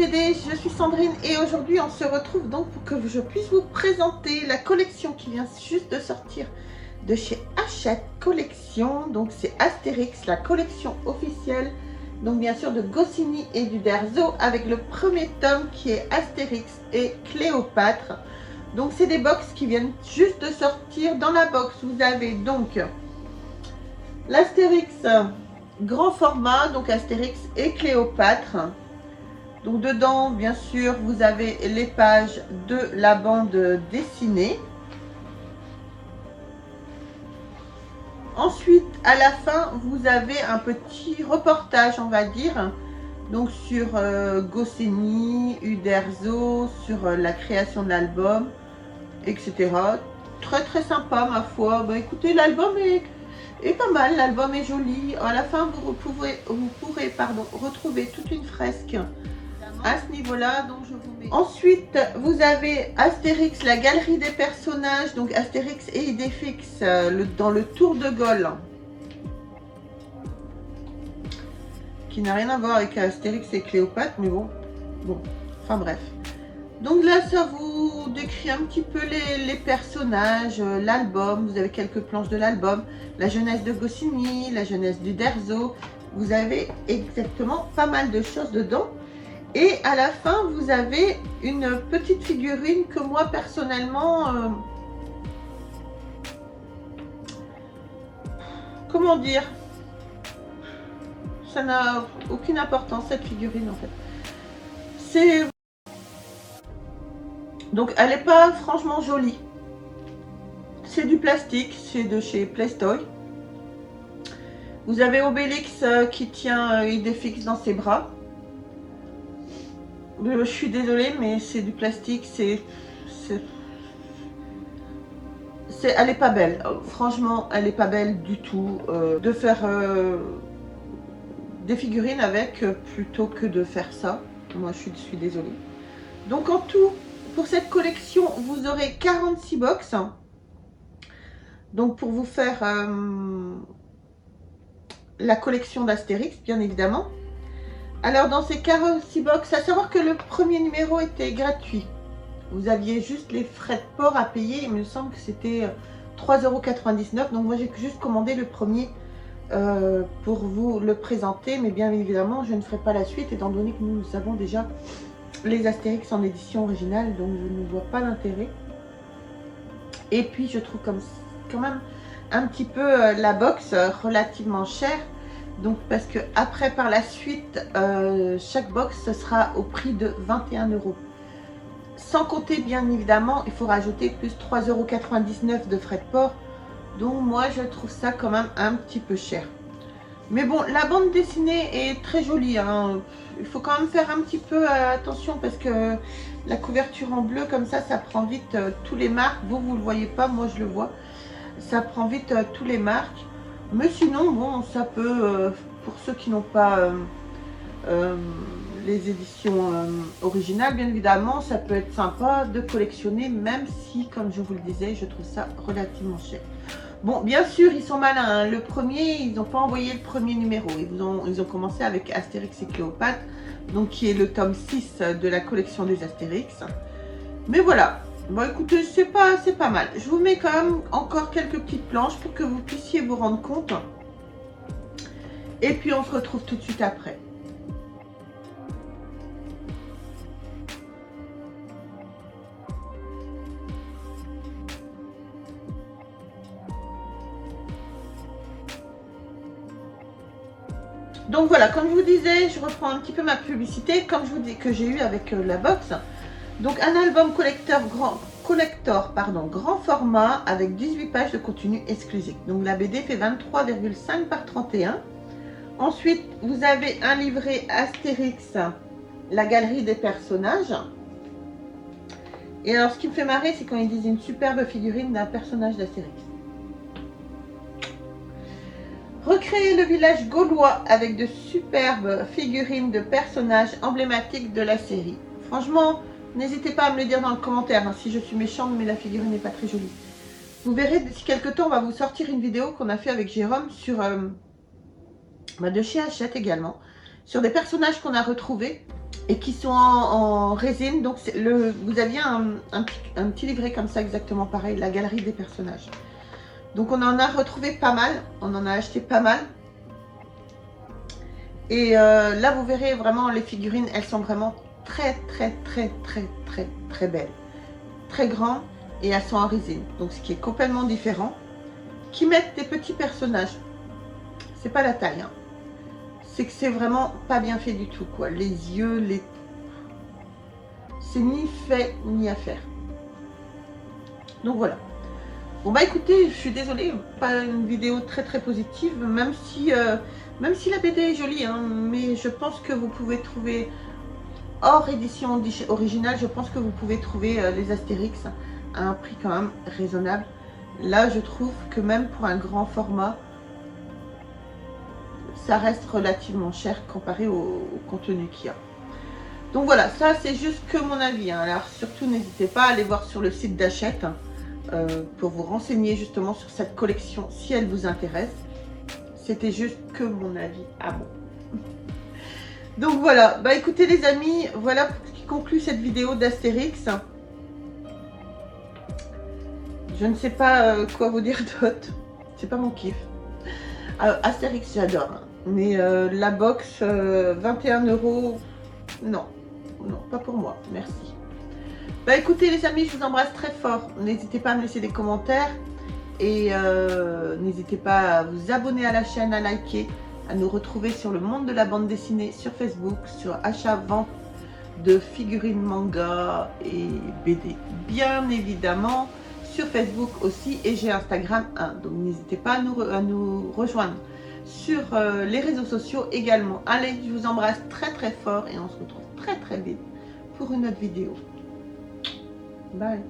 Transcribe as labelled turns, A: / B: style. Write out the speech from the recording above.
A: BD, je suis Sandrine et aujourd'hui on se retrouve donc pour que je puisse vous présenter la collection qui vient juste de sortir de chez Hachette Collection. Donc c'est Astérix, la collection officielle, donc bien sûr de Goscinny et d'Uderzo, avec le premier tome qui est Astérix et Cléopâtre. Donc c'est des box qui viennent juste de sortir. Dans la box vous avez donc l'Astérix grand format, donc Astérix et Cléopâtre. Donc dedans, bien sûr, vous avez les pages de la bande dessinée. Ensuite, à la fin, vous avez un petit reportage, on va dire, donc sur Goscinny, Uderzo, sur la création de l'album, etc. Très très sympa, ma foi. Bah, écoutez, l'album est pas mal, l'album est joli. À la fin, vous pourrez retrouver toute une fresque à ce niveau-là, donc je vous mets. Ensuite, vous avez Astérix, la galerie des personnages, donc Astérix et Idéfix dans le Tour de Gaulle, qui n'a rien à voir avec Astérix et Cléopâtre, mais bon, enfin bref. Donc là, ça vous décrit un petit peu les personnages, l'album. Vous avez quelques planches de l'album, la jeunesse de Goscinny, la jeunesse d'Uderzo. Vous avez exactement pas mal de choses dedans. Et à la fin, vous avez une petite figurine que moi, personnellement, comment dire, ça n'a aucune importance, cette figurine, en fait. C'est... Donc, elle n'est pas franchement jolie. C'est du plastique, c'est de chez Playstoy. Vous avez Obélix qui tient Idéfix dans ses bras. Je suis désolée, mais c'est du plastique, elle est pas belle. Franchement, elle est pas belle du tout. De faire des figurines avec plutôt que de faire ça. Moi, je suis désolée. Donc en tout, pour cette collection, vous aurez 46 box. Donc pour vous faire la collection d'Astérix, bien évidemment. Alors dans ces 46 box, à savoir que le premier numéro était gratuit. Vous aviez juste les frais de port à payer. Il me semble que c'était 3,99 €. Donc moi j'ai juste commandé le premier pour vous le présenter. Mais bien évidemment, je ne ferai pas la suite étant donné que nous avons déjà les Astérix en édition originale. Donc je ne vois pas l'intérêt. Et puis je trouve quand même un petit peu la box relativement chère. Donc parce que après par la suite chaque box ce sera au prix de 21 €. Sans compter bien évidemment, il faut rajouter plus 3,99 € de frais de port. Donc moi je trouve ça quand même un petit peu cher. Mais bon, la bande dessinée est très jolie, hein. Il faut quand même faire un petit peu attention parce que la couverture en bleu comme ça prend vite tous les marques. Vous le voyez pas, moi je le vois. Ça prend vite tous les marques. Mais sinon, bon, ça peut, pour ceux qui n'ont pas les éditions originales, bien évidemment, ça peut être sympa de collectionner, même si, comme je vous le disais, je trouve ça relativement cher. Bon, bien sûr, ils sont malins, hein. Le premier, ils n'ont pas envoyé le premier numéro. Ils ont commencé avec Astérix et Cléopâtre, donc qui est le tome 6 de la collection des Astérix. Mais voilà. Bon écoutez, c'est pas mal. Je vous mets quand même encore quelques petites planches pour que vous puissiez vous rendre compte. Et puis on se retrouve tout de suite après. Donc voilà, comme je vous disais, je reprends un petit peu ma publicité, comme je vous dis que j'ai eu avec la box. Donc un album grand format avec 18 pages de contenu exclusif. Donc la BD fait 23,5 par 31. Ensuite, vous avez un livret Astérix, la galerie des personnages. Et alors ce qui me fait marrer, c'est quand ils disent une superbe figurine d'un personnage d'Astérix. Recréer le village gaulois avec de superbes figurines de personnages emblématiques de la série. Franchement, n'hésitez pas à me le dire dans le commentaire, hein, si je suis méchante, mais la figurine n'est pas très jolie. Vous verrez, d'ici quelques temps, on va vous sortir une vidéo qu'on a fait avec Jérôme sur de chez Hachette également, sur des personnages qu'on a retrouvés et qui sont en résine. Donc vous aviez un petit livret comme ça, exactement pareil, la galerie des personnages. Donc on en a retrouvé pas mal, on en a acheté pas mal. Et là vous verrez vraiment les figurines, elles sont vraiment très belles, très grandes, et elles sont en résine, donc ce qui est complètement différent. Qui mettent des petits personnages, c'est pas la taille, hein. C'est que c'est vraiment pas bien fait du tout, quoi. Les yeux, c'est ni fait ni à faire. Donc voilà. Bon bah écoutez, je suis désolée, pas une vidéo très positive, même si la BD est jolie, hein, mais je pense que vous pouvez trouver, hors édition originale, je pense que vous pouvez trouver les Astérix à un prix quand même raisonnable. Là, je trouve que même pour un grand format, ça reste relativement cher comparé au contenu qu'il y a. Donc voilà, ça c'est juste que mon avis, hein. Alors surtout n'hésitez pas à aller voir sur le site d'Hachette pour vous renseigner justement sur cette collection si elle vous intéresse. C'était juste que mon avis à moi. Donc voilà, bah écoutez les amis, voilà ce qui conclut cette vidéo d'Astérix. Je ne sais pas quoi vous dire d'autre, c'est pas mon kiff. Astérix j'adore, hein. Mais la box 21 €, non, pas pour moi, merci. Bah écoutez les amis, je vous embrasse très fort. N'hésitez pas à me laisser des commentaires et n'hésitez pas à vous abonner à la chaîne, à liker, à nous retrouver sur le monde de la bande dessinée sur Facebook, sur achat-vente de figurines, manga et BD, bien évidemment sur Facebook aussi, et j'ai Instagram 1, donc n'hésitez pas à nous rejoindre sur les réseaux sociaux également. Allez, je vous embrasse très fort et on se retrouve très vite pour une autre vidéo. Bye.